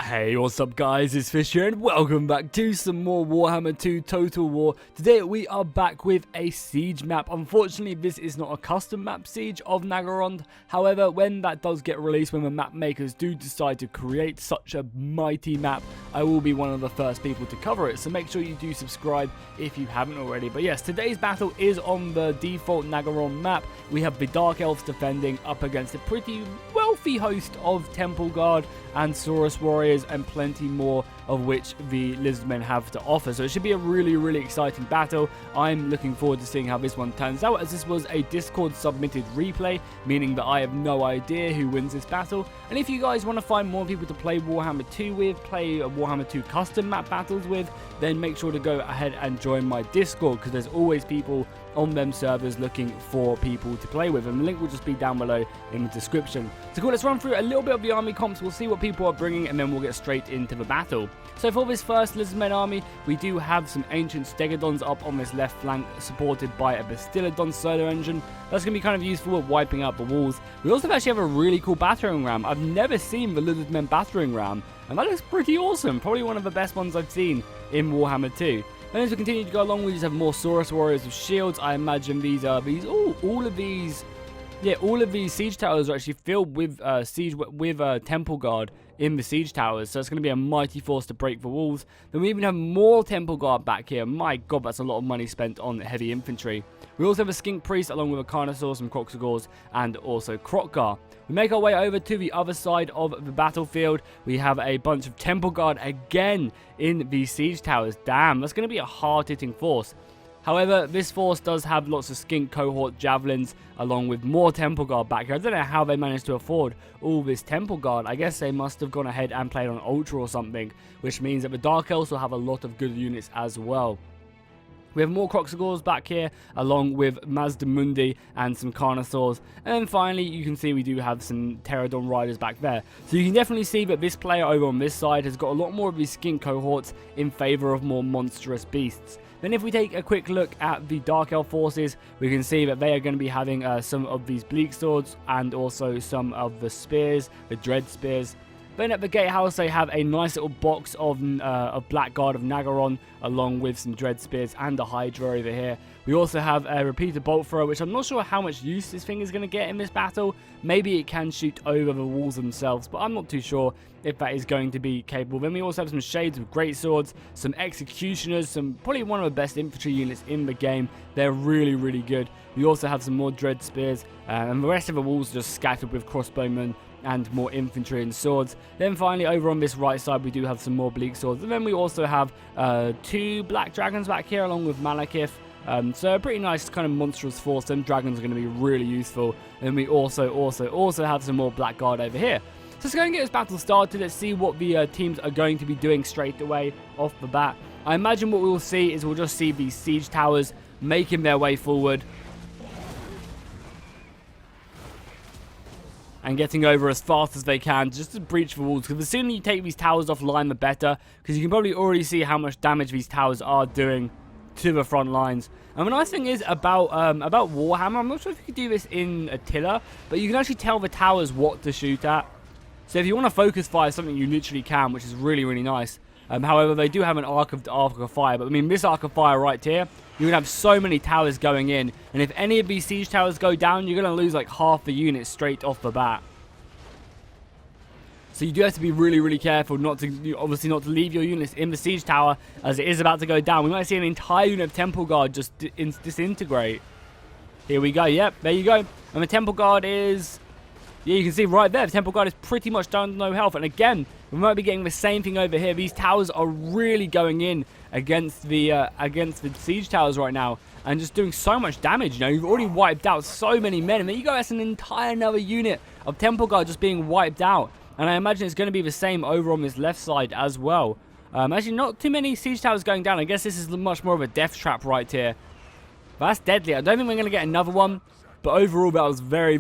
Hey, what's up guys, it's Fish here and welcome back to some more Warhammer 2 Total War. Today we are back with a siege map. Unfortunately, this is not a custom map siege of Naggarond. However, when that does get released, when the map makers do decide to create such a mighty map, I will be one of the first people to cover it. So make sure you do subscribe if you haven't already. But yes, today's battle is on the default Naggarond map. We have the Dark Elves defending up against a pretty wealthy host of Temple Guard and Saurus Warriors, and plenty more of which the Lizardmen have to offer. So it should be a really exciting battle. I'm looking forward to seeing how this one turns out, as this was a Discord submitted replay, meaning that I have no idea who wins this battle. And if you guys want to find more people to play Warhammer 2 with, play Warhammer 2 custom map battles with, then make sure to go ahead and join my Discord, because there's always people on them servers looking for people to play with, and the link will just be down below in the description. So cool, let's run through a little bit of the army comps. We'll see what people are bringing, and then we'll get straight into the battle. So for this first Lizardmen army, we do have some ancient Stegodons up on this left flank, supported by a Bastiladon solar engine. That's going to be kind of useful at wiping out the walls. We also actually have a really cool battering ram. I've never seen the Lizardmen battering ram, and that looks pretty awesome. Probably one of the best ones I've seen in Warhammer 2. And as we continue to go along, we just have more Saurus Warriors with shields. I imagine all of these siege towers are actually filled with Temple Guard in the siege towers, so it's going to be a mighty force to break the walls. Then we even have more Temple Guard back here. My god, that's a lot of money spent on heavy infantry. We also have a Skink Priest along with a Carnosaur, some Kroxigors, and also Krokgar. We make our way over to the other side of the battlefield. We have a bunch of Temple Guard again in the siege towers. Damn, that's going to be a hard-hitting force. However, this force does have lots of Skink Cohort Javelins along with more Temple Guard back here. I don't know how they managed to afford all this Temple Guard. I guess they must have gone ahead and played on Ultra or something, which means that the Dark Elves will have a lot of good units as well. We have more Kroxigors back here, along with Mazdamundi and some Carnosaurs. And then finally, you can see we do have some Pterodon Riders back there. So you can definitely see that this player over on this side has got a lot more of these Skink cohorts in favor of more monstrous beasts. Then if we take a quick look at the Dark Elf forces, we can see that they are going to be having some of these Bleak Swords and also some of the Spears, the Dread Spears. Then at the gatehouse, they have a nice little box of Blackguard of Naggarond, along with some Dread Spears and a Hydra over here. We also have a Repeater Bolt Thrower, which I'm not sure how much use this thing is going to get in this battle. Maybe it can shoot over the walls themselves, but I'm not too sure if that is going to be capable. Then we also have some Shades with Great Swords, some Executioners, probably one of the best infantry units in the game. They're really good. We also have some more Dread Spears, and the rest of the walls are just scattered with crossbowmen and more infantry and swords. Then finally, over on this right side, we do have some more Bleak Swords. And then we also have 2 Black Dragons back here, along with Malekith. So a pretty nice kind of monstrous force. Them dragons are going to be really useful. And we also have some more Blackguard over here. So let's go and get this battle started. Let's see what the teams are going to be doing straight away off the bat. I imagine what we will see is we'll just see these siege towers making their way forward and getting over as fast as they can just to breach the walls, because the sooner you take these towers offline, the better, because you can probably already see how much damage these towers are doing to the front lines. And the nice thing is about Warhammer, I'm not sure if you could do this in Attila, but you can actually tell the towers what to shoot at. So if you want to focus fire something, you literally can, which is really nice. However, they do have an arc of fire, but I mean, this arc of fire right here, you can have so many towers going in, and if any of these siege towers go down, you're going to lose like half the unit straight off the bat. So you do have to be really careful obviously not to leave your units in the siege tower, as it is about to go down. We might see an entire unit of Temple Guard just disintegrate. Here we go. Yep, there you go. And the Temple Guard is... yeah, you can see right there, the Temple Guard is pretty much down to no health. And again, we might be getting the same thing over here. These towers are really going in against the siege towers right now, and just doing so much damage. You know, you've already wiped out so many men, and there you go. That's an entire another unit of Temple Guard just being wiped out. And I imagine it's going to be the same over on this left side as well. Actually, not too many siege towers going down. I guess this is much more of a death trap right here. But that's deadly. I don't think we're going to get another one. But overall, that was very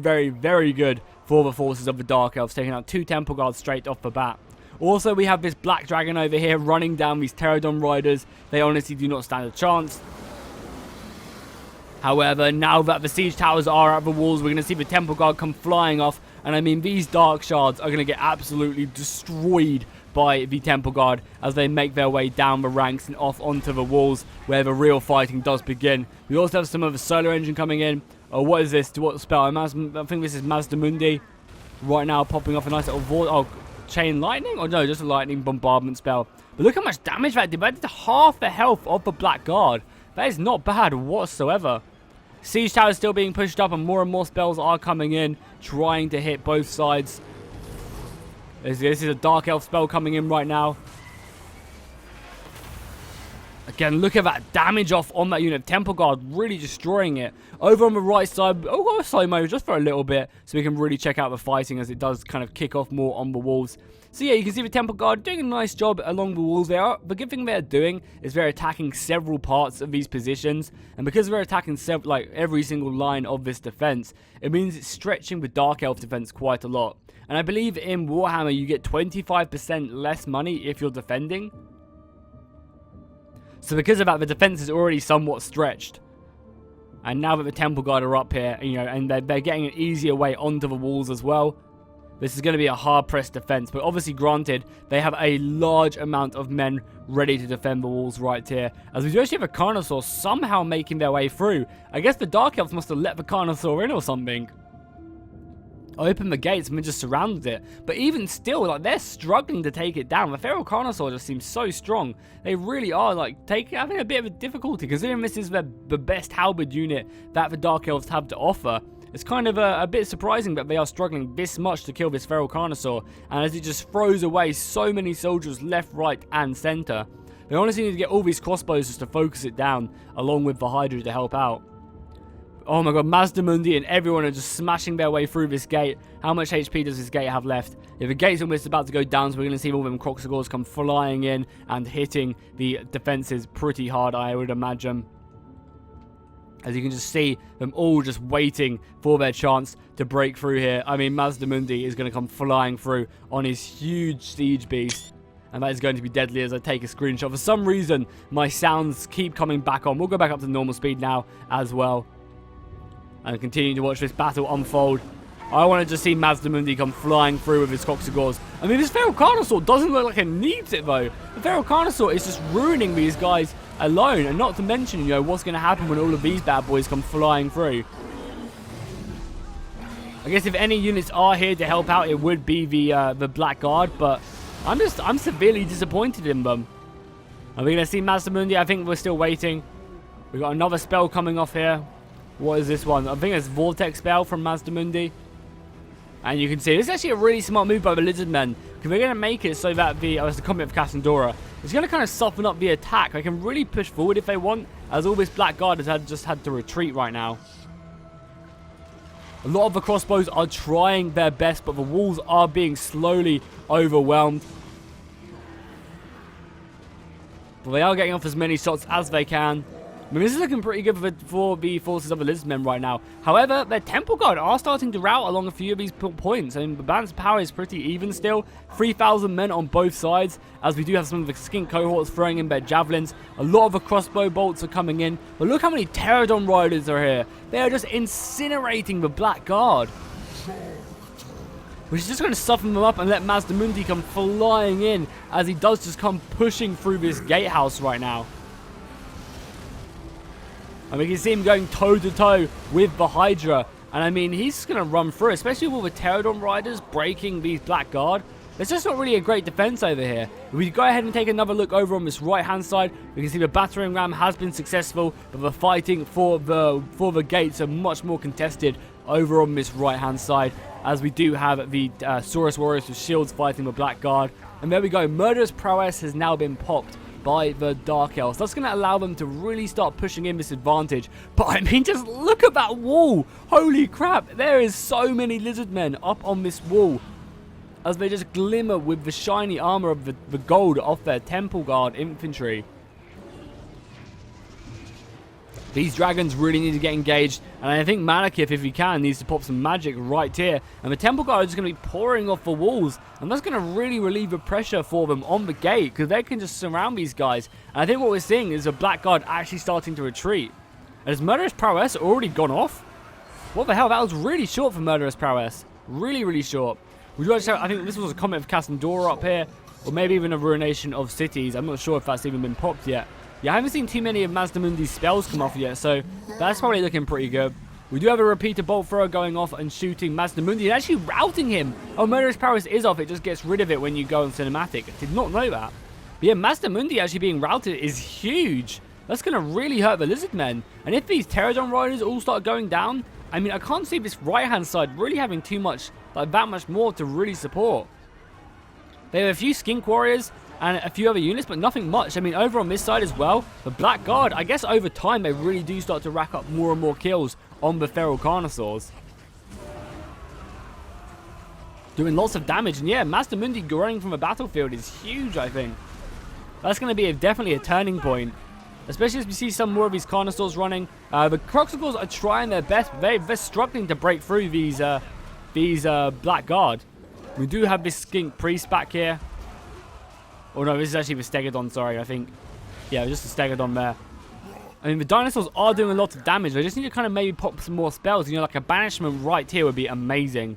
good for the forces of the Dark Elves, taking out 2 Temple Guards straight off the bat. Also, we have this Black Dragon over here running down these Pterodon Riders. They honestly do not stand a chance. However, now that the siege towers are at the walls, we're going to see the Temple Guard come flying off And I mean, these Dark Shards are going to get absolutely destroyed by the Temple Guard as they make their way down the ranks and off onto the walls where the real fighting does begin. We also have some of the Solar Engine coming in. Oh, what is this? What spell? I think this is Mazdamundi right now popping off a nice little chain lightning? Or no, just a lightning bombardment spell. But look how much damage that did. That did half the health of the Black Guard. That is not bad whatsoever. Siege Tower is still being pushed up and more spells are coming in, trying to hit both sides. This is a Dark Elf spell coming in right now. Again, look at that damage off on that unit. Temple Guard really destroying it. Over on the right side, got a slow-mo just for a little bit so we can really check out the fighting as it does kind of kick off more on the walls. So yeah, you can see the Temple Guard doing a nice job along the walls. The good thing they're doing is they're attacking several parts of these positions. And because they're attacking every single line of this defense, it means it's stretching the Dark Elf defense quite a lot. And I believe in Warhammer you get 25% less money if you're defending. So because of that, the defense is already somewhat stretched. And now that the Temple Guard are up here, and they're getting an easier way onto the walls as well, this is going to be a hard-pressed defense. But obviously, granted, they have a large amount of men ready to defend the walls right here. As we do actually have a Carnosaur somehow making their way through. I guess the Dark Elves must have let the Carnosaur in or something. Opened the gates and we just surrounded it. But even still, they're struggling to take it down. The Feral Carnosaur just seems so strong. They really are, having a bit of a difficulty. Considering this is the best halberd unit that the Dark Elves have to offer, it's kind of a bit surprising that they are struggling this much to kill this Feral Carnosaur. And as it just throws away so many soldiers left, right, and center, they honestly need to get all these crossbows just to focus it down, along with the Hydra to help out. Oh my god, Mazdamundi and everyone are just smashing their way through this gate. How much HP does this gate have left? Yeah, the gate's almost about to go down, so we're going to see all of them Croxagors come flying in and hitting the defenses pretty hard, I would imagine. As you can just see them all just waiting for their chance to break through here. I mean, Mazdamundi is going to come flying through on his huge siege beast. And that is going to be deadly as I take a screenshot. For some reason, my sounds keep coming back on. We'll go back up to normal speed now as well. And continue to watch this battle unfold. I want to just see Mazdamundi come flying through with his Croxagors. I mean, this Feral Carnosaur doesn't look like it needs it, though. The Feral Carnosaur is just ruining these guys alone. And not to mention, what's going to happen when all of these bad boys come flying through. I guess if any units are here to help out, it would be the Black Guard. But I'm severely disappointed in them. Are we going to see Mazdamundi? I think we're still waiting. We've got another spell coming off here. What is this one? I think it's Vortex Spell from Mazdamundi. And you can see, this is actually a really smart move by the Lizardmen. Because they're going to make it so that it's the Comet of Cassandra. It's going to kind of soften up the attack. They can really push forward if they want. As all this Black Guard has just had to retreat right now. A lot of the crossbows are trying their best, but the walls are being slowly overwhelmed. But they are getting off as many shots as they can. I mean, this is looking pretty good for the forces of the Lizardmen right now. However, their Temple Guard are starting to rout along a few of these points. I mean, the balance of power is pretty even still. 3,000 men on both sides, as we do have some of the skink cohorts throwing in their javelins. A lot of the crossbow bolts are coming in. But look how many Pterodon riders are here. They are just incinerating the Black Guard. Which is just going to soften them up and let Mazdamundi come flying in, as he does just come pushing through this gatehouse right now. And we can see him going toe-to-toe with the Hydra. And I mean, he's going to run through, especially with the Pterodon Riders breaking these Black Guard. It's just not really a great defense over here. If we go ahead and take another look over on this right-hand side, we can see the battering ram has been successful, but the fighting for the gates are much more contested over on this right-hand side, as we do have the Saurus Warriors with shields fighting the Black Guard. And there we go. Murderous Prowess has now been popped by the Dark Elves. That's going to allow them to really start pushing in this advantage. But I mean, just look at that wall. Holy crap. There is so many Lizardmen up on this wall, as they just glimmer with the shiny armor of the gold off their Temple Guard infantry. These dragons really need to get engaged, and I think Malekith, if he can, needs to pop some magic right here. And the Temple Guard is just going to be pouring off the walls, and that's going to really relieve the pressure for them on the gate, because they can just surround these guys. And I think what we're seeing is the Black Guard actually starting to retreat. And has Murderous Prowess already gone off? What the hell? That was really short for Murderous Prowess. Really, really short. Would you like to show, I think this was a comment of Casandora up here, or maybe even a ruination of cities. I'm not sure if that's even been popped yet. Yeah, I haven't seen too many of Mazdamundi's spells come off yet, so that's probably looking pretty good. We do have a repeater bolt thrower going off and shooting Mazdamundi and actually routing him. Oh, Murderous Prowess is off. It just gets rid of it when you go on cinematic. I did not know that. But yeah, Mazdamundi actually being routed is huge. That's going to really hurt the Lizardmen. And if these Pterodon Riders all start going down, I mean, I can't see this right-hand side really having too much, like that much more to really support. They have a few Skink Warriors and a few other units, but nothing much. I mean, over on this side as well, the Blackguard, I guess over time, they really do start to rack up more and more kills on the Feral Carnosaurs. Doing lots of damage, and yeah, Mazdamundi growing from the battlefield is huge, I think. That's going to be definitely a turning point. Especially as we see some more of these Carnosaurs running. The Croxicals are trying their best, but they're struggling to break through these Blackguard. We do have this Skink Priest back here. Oh no, this is actually the Stegodon, sorry, I think. Yeah, just the Stegodon there. I mean, the dinosaurs are doing a lot of damage. They just need to kind of maybe pop some more spells. You know, like a banishment right here would be amazing.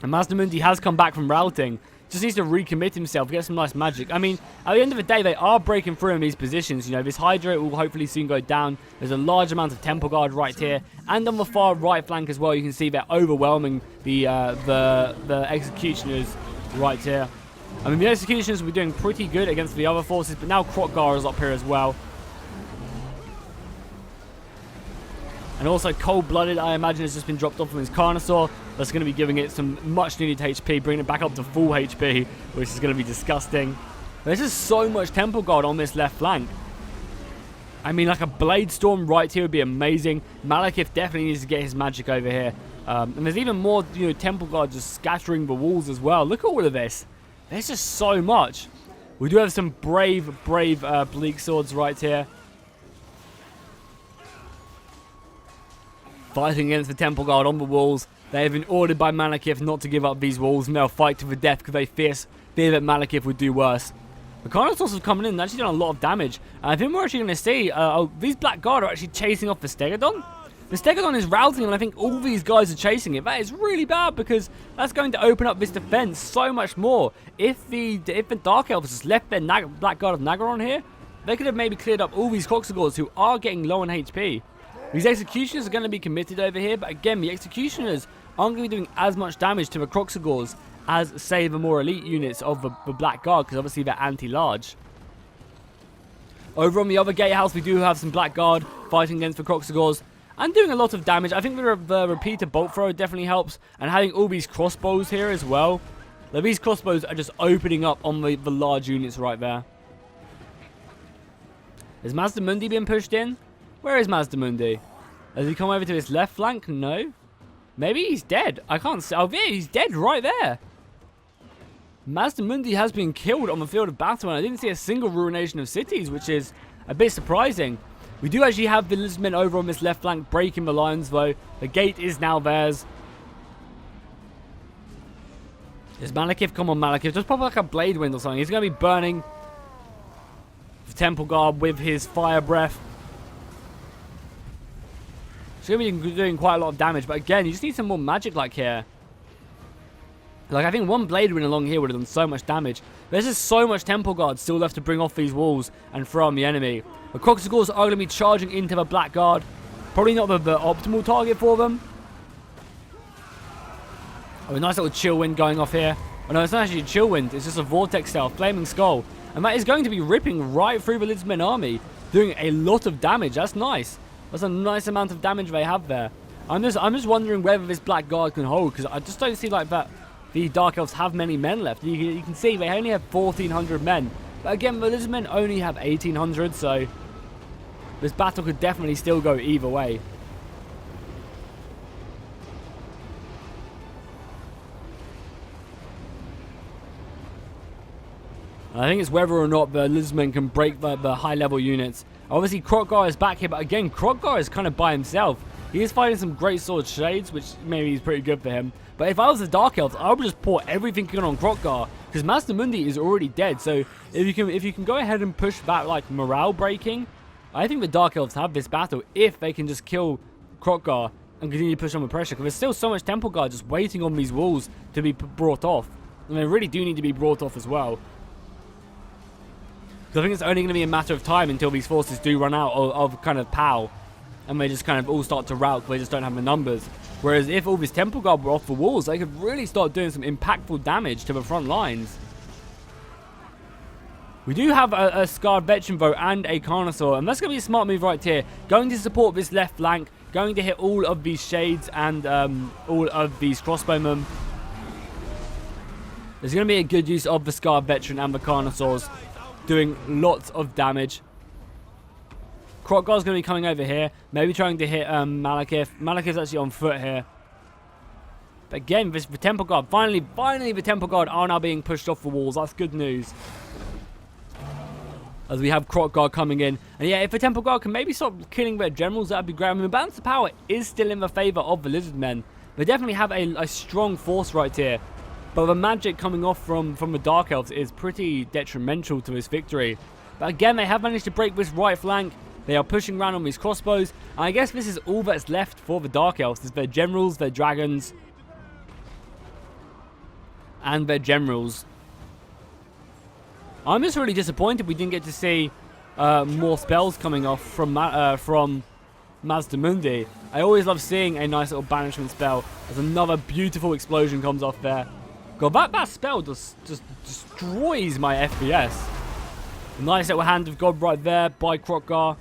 And Mazdamundi has come back from routing. Just needs to recommit himself, get some nice magic. I mean, at the end of the day, they are breaking through in these positions. You know, this Hydra will hopefully soon go down. There's a large amount of Temple Guard right here. And on the far right flank as well, you can see they're overwhelming the Executioners right here. I mean, the Executioners were doing pretty good against the other forces, but now Krotgar is up here as well. And also Cold-Blooded, I imagine, has just been dropped off from his Carnosaur. That's going to be giving it some much-needed HP, bringing it back up to full HP, which is going to be disgusting. There's just so much Temple Guard on this left flank. I mean, like a Blade Storm right here would be amazing. Malekith definitely needs to get his magic over here. And there's even more, you know, Temple Guard just scattering the walls as well. Look at all of this. There's just so much. We do have some brave Bleak Swords right here. Fighting against the Temple Guard on the walls. They have been ordered by Malekith not to give up these walls, and they'll fight to the death because they fear that Malekith would do worse. The Carnosaurs have come in and actually done a lot of damage. And I think we're actually going to see, these Blackguard are actually chasing off the Stegodon. The Stegodon is routing, and I think all these guys are chasing it. That is really bad because that's going to open up this defense so much more. If the Dark Elves just left their Blackguard of Naggarond here, they could have maybe cleared up all these Croxigors who are getting low on HP. These Executioners are going to be committed over here, but again, the Executioners aren't going to be doing as much damage to the Croxigors as, say, the more elite units of the Blackguard, because obviously they're anti-large. Over on the other gatehouse, we do have some Blackguard fighting against the Croxigors and doing a lot of damage. I think the repeater bolt thrower definitely helps, and having all these crossbows here as well. Like, these crossbows are just opening up on the large units right there. Is Mazdamundi being pushed in? Where is Mazdamundi? Has he come over to his left flank? No. Maybe he's dead. I can't see. Oh, yeah, he's dead right there. Mazdamundi has been killed on the field of battle, and I didn't see a single ruination of cities, which is a bit surprising. We do actually have the Lizardmen over on this left flank breaking the lines, though. The gate is now theirs. Does Malekith come on, Malekith? Just pop like a blade wind or something. He's going to be burning the Temple Guard with his fire breath. He's going to be doing quite a lot of damage, but again, you just need some more magic like here. Like, I think one blade wind along here would have done so much damage. There's just so much Temple Guard still left to bring off these walls and throw on the enemy. The Croxigors are going to be charging into the Blackguard. Probably not the optimal target for them. Oh, a nice little chill wind going off here. Oh no, it's not actually a chill wind. It's just a vortex cell, Flaming Skull. And that is going to be ripping right through the Lizardmen army. Doing a lot of damage. That's nice. That's a nice amount of damage they have there. I'm just wondering whether this Blackguard can hold, because I just don't see like that the Dark Elves have many men left. You can see they only have 1,400 men. But again, the Lizardmen only have 1,800, so this battle could definitely still go either way. I think it's whether or not the Lizardmen can break the high-level units. Obviously, Krotgar is back here, but again, Krotgar is kind of by himself. He is fighting some Great Sword Shades, which maybe is pretty good for him. But if I was the Dark Elves, I would just pour everything in on Krotgar, because Mazdamundi is already dead. So if you can go ahead and push back like morale breaking, I think the Dark Elves have this battle if they can just kill Krotgar and continue to push on with pressure, because there's still so much Temple Guard just waiting on these walls to be brought off. And they really do need to be brought off as well. Because I think it's only going to be a matter of time until these forces do run out of kind of POW. And they just kind of all start to rout because they just don't have the numbers. Whereas if all these Temple Guard were off the walls, they could really start doing some impactful damage to the front lines. We do have a Scarred Veteran though and a Carnosaur, and that's going to be a smart move right here. Going to support this left flank, going to hit all of these Shades and all of these Crossbowmen. There's going to be a good use of the Scarred Veteran and the Carnosaurs, doing lots of damage. Krotgar's going to be coming over here, maybe trying to hit Malekith. Malekith's actually on foot here. But again, the Temple Guard, finally the Temple Guard are now being pushed off the walls. That's good news. As we have Krotgar coming in. And yeah, if the Temple Guard can maybe stop killing their generals, that'd be great. I mean, the balance of power is still in the favor of the Lizardmen. They definitely have a strong force right here. But the magic coming off from the Dark Elves is pretty detrimental to this victory. But again, they have managed to break this right flank. They are pushing around on these crossbows. And I guess this is all that's left for the Dark Elves. Is their generals, their dragons, and their generals. I'm just really disappointed we didn't get to see more spells coming off from Mazdamundi. I always love seeing a nice little banishment spell as another beautiful explosion comes off there. God, that spell just destroys my FPS. A nice little Hand of God right there by Krotgar.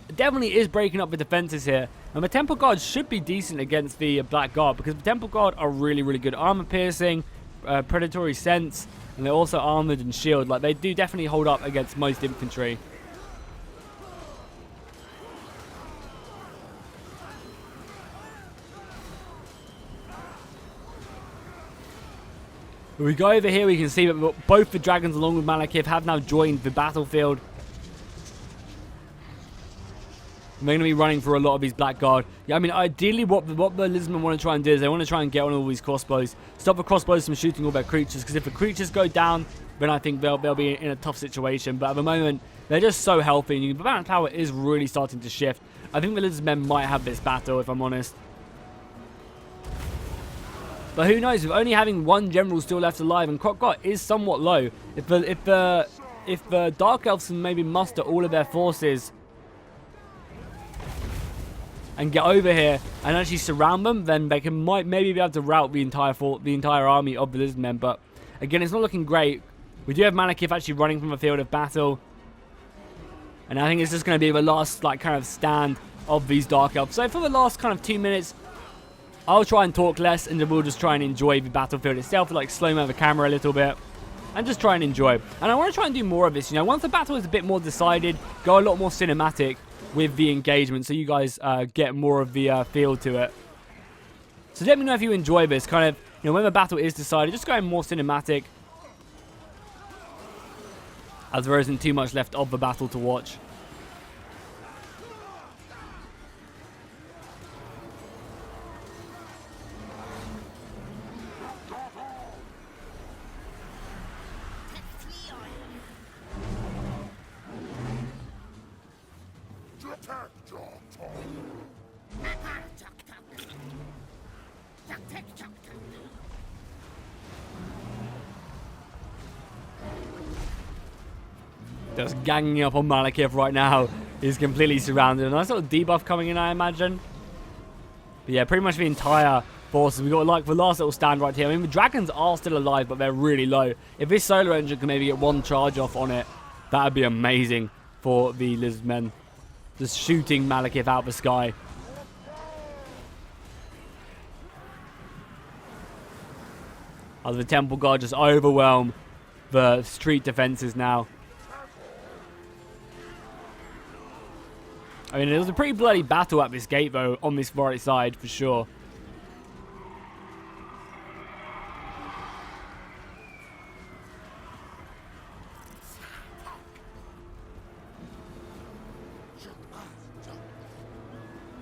It definitely is breaking up the defenses here. And the Temple Guard should be decent against the Black Guard, because the Temple Guard are really, really good. Armor piercing, predatory sense, and they're also armored and shield. Like, they do definitely hold up against most infantry. If we go over here, we can see that both the dragons along with Malekith have now joined the battlefield. They're going to be running for a lot of these Black Guard. Yeah, I mean, ideally what the Lizardmen want to try and do is they want to try and get on all these crossbows. Stop the crossbows from shooting all their creatures, because if the creatures go down, then I think they'll be in a tough situation. But at the moment, they're just so healthy. The balance power is really starting to shift. I think the Lizardmen might have this battle, if I'm honest. But who knows, with only having one general still left alive, and Krotgar is somewhat low. If the Dark Elves can maybe muster all of their forces and get over here and actually surround them, then they might maybe be able to rout the entire army of the Lizardmen. But again, it's not looking great. We do have Malekith actually running from the field of battle, and I think it's just going to be the last kind of stand of these Dark Elves. So for the last kind of 2 minutes, I'll try and talk less, and then we'll just try and enjoy the battlefield itself, like slow mo the camera a little bit, and just try and enjoy. And I want to try and do more of this. Once the battle is a bit more decided, go a lot more cinematic with the engagement, so you guys get more of the feel to it. So let me know if you enjoy this kind of, when the battle is decided, just going more cinematic, as there isn't too much left of the battle to watch. Just ganging up on Malekith right now. He's completely surrounded. A nice little debuff coming in, I imagine. But yeah, pretty much the entire forces. We've got like the last little stand right here. I mean, the dragons are still alive, but they're really low. If this solar engine can maybe get one charge off on it, that would be amazing for the Lizardmen. Just shooting Malekith out the sky. As the Temple Guard just overwhelm the street defenses now. I mean, it was a pretty bloody battle at this gate, though, on this right side, for sure.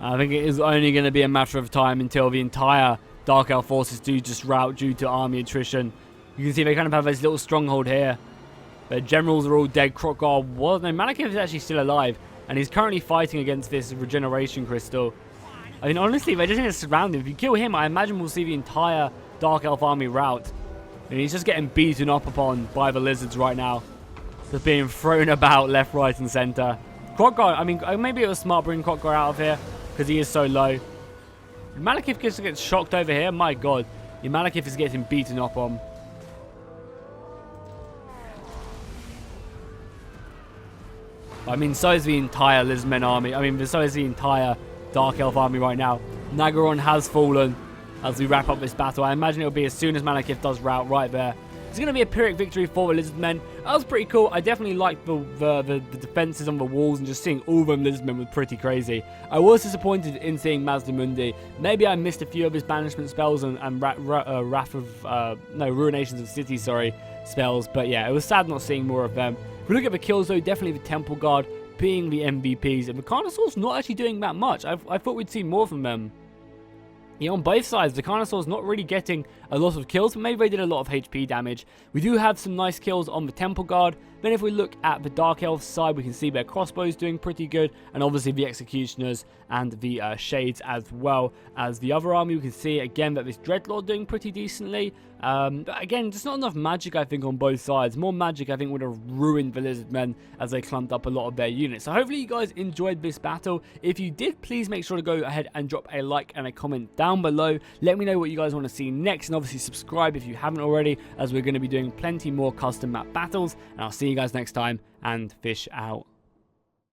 I think it is only going to be a matter of time until the entire Dark Elf forces do just rout due to army attrition. You can see they kind of have this little stronghold here. Their generals are all dead. Krotgar was... No, Malekith is actually still alive. And he's currently fighting against this regeneration crystal. I mean, honestly, they're just going to surround him. If you kill him, I imagine we'll see the entire Dark Elf army rout. And he's just getting beaten up upon by the lizards right now. Just being thrown about left, right, and center. Crockguard, I mean, maybe it was smart bringing Crockguard out of here because he is so low. Malekith just gets shocked over here. My god. The Malekith is getting beaten up on. I mean, so is the entire Lizardmen army. I mean, so is the entire Dark Elf army right now. Naggarond has fallen as we wrap up this battle. I imagine it'll be as soon as Malekith does rout right there. It's going to be a Pyrrhic victory for the Lizardmen. That was pretty cool. I definitely liked the defenses on the walls, and just seeing all them Lizardmen was pretty crazy. I was disappointed in seeing Mazdamundi. Maybe I missed a few of his banishment spells and Ruinations of City, spells. But yeah, it was sad not seeing more of them. If we look at the kills though, definitely the Temple Guard being the MVPs. And the Carnosaur's not actually doing that much. I thought we'd see more from them. Yeah, on both sides, the Carnosaur's not really getting a lot of kills, but maybe they did a lot of HP damage. We do have some nice kills on the Temple Guard. Then if we look at the Dark Elf side, we can see their crossbows doing pretty good, and obviously the Executioners and the Shades as well as the other army. We can see again that this Dreadlord doing pretty decently. But again, just not enough magic, I think, on both sides. More magic, I think, would have ruined the Lizardmen as they clumped up a lot of their units. So hopefully you guys enjoyed this battle. If you did, please make sure to go ahead and drop a like and a comment down below. Let me know what you guys want to see next, and obviously subscribe if you haven't already, as we're going to be doing plenty more custom map battles. And I'll see you guys next time, and fish out.